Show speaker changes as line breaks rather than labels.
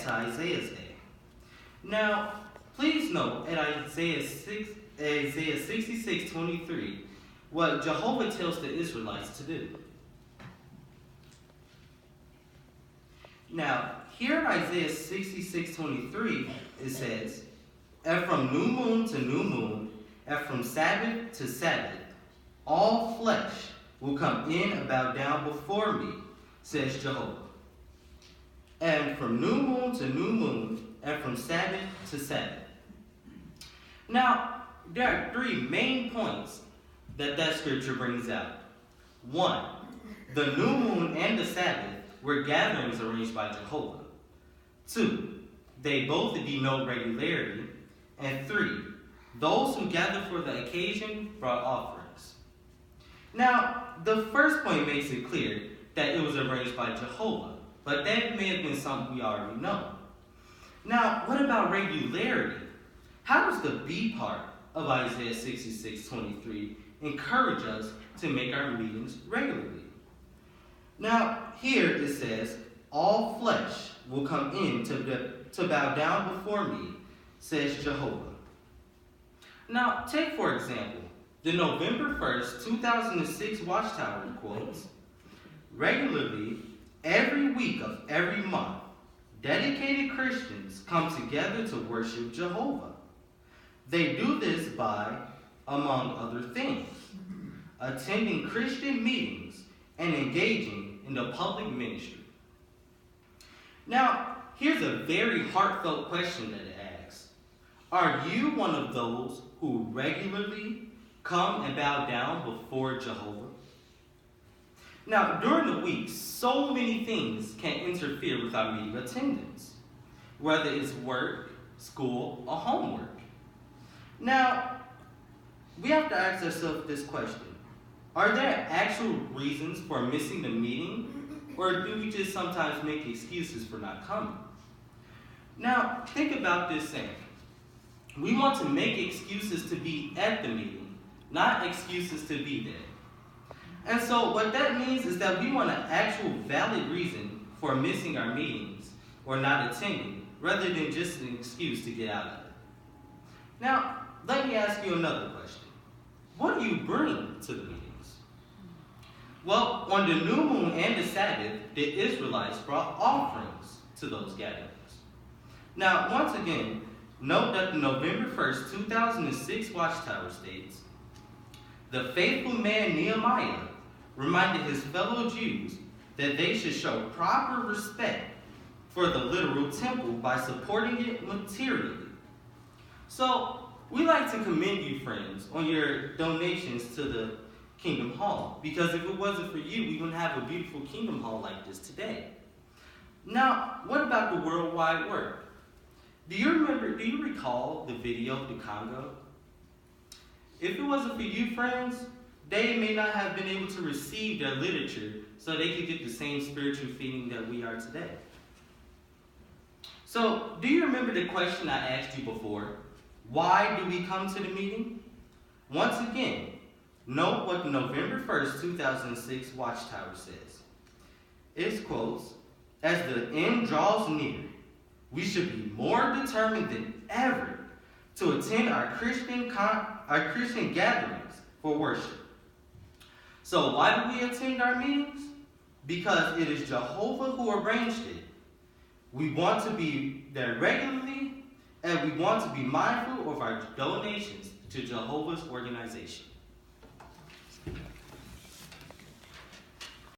to Isaiah's day. Now, please note at Isaiah 66:23 what Jehovah tells the Israelites to do. Now, here in Isaiah 66:23, it says, "And from new moon to new moon, and from Sabbath to Sabbath, all flesh will come in and bow down before me, says Jehovah." And from new moon to new moon, and from Sabbath to Sabbath. Now, there are three main points that scripture brings out. One, the new moon and the Sabbath were gatherings arranged by Jehovah. Two, they both denote regularity. And three, those who gather for the occasion brought offerings. Now, the first point makes it clear that it was arranged by Jehovah, but that may have been something we already know. Now, what about regularity? How does the B part of Isaiah 66:23 encourage us to make our meetings regularly? Now, here it says, "All flesh will come in to bow down before me, says Jehovah." Now, take for example, the November 1st, 2006 Watchtower quotes, "Regularly, every week of every month, dedicated Christians come together to worship Jehovah. They do this by, among other things, attending Christian meetings and engaging in the public ministry." Now, here's a very heartfelt question that it asks. Are you one of those who regularly come and bow down before Jehovah? Now, during the week, so many things can interfere with our meeting attendance, whether it's work, school, or homework. Now, we have to ask ourselves this question. Are there actual reasons for missing the meeting, or do we just sometimes make excuses for not coming? Now, think about this saying. We want to make excuses to be at the meeting, not excuses to be there. And so what that means is that we want an actual valid reason for missing our meetings or not attending, rather than just an excuse to get out of it. Now, let me ask you another question. What do you bring to the meetings? Well, on the new moon and the Sabbath, the Israelites brought offerings to those gatherings. Now, once again, note that the November 1st, 2006 Watchtower states, "The faithful man Nehemiah reminded his fellow Jews that they should show proper respect for the literal temple by supporting it materially." So, we like to commend you, friends, on your donations to the Kingdom Hall, because if it wasn't for you, we wouldn't have a beautiful Kingdom Hall like this today. Now, what about the worldwide work? Do you recall the video of the Congo? If it wasn't for you, friends, they may not have been able to receive their literature so they could get the same spiritual feeding that we are today. So, do you remember the question I asked you before? Why do we come to the meeting? Once again, note what the November 1st, 2006 Watchtower says. It quotes, "As the end draws near, we should be more determined than ever to attend our Christian gatherings for worship." So why do we attend our meetings? Because it is Jehovah who arranged it. We want to be there regularly, and we want to be mindful of our donations to Jehovah's organization.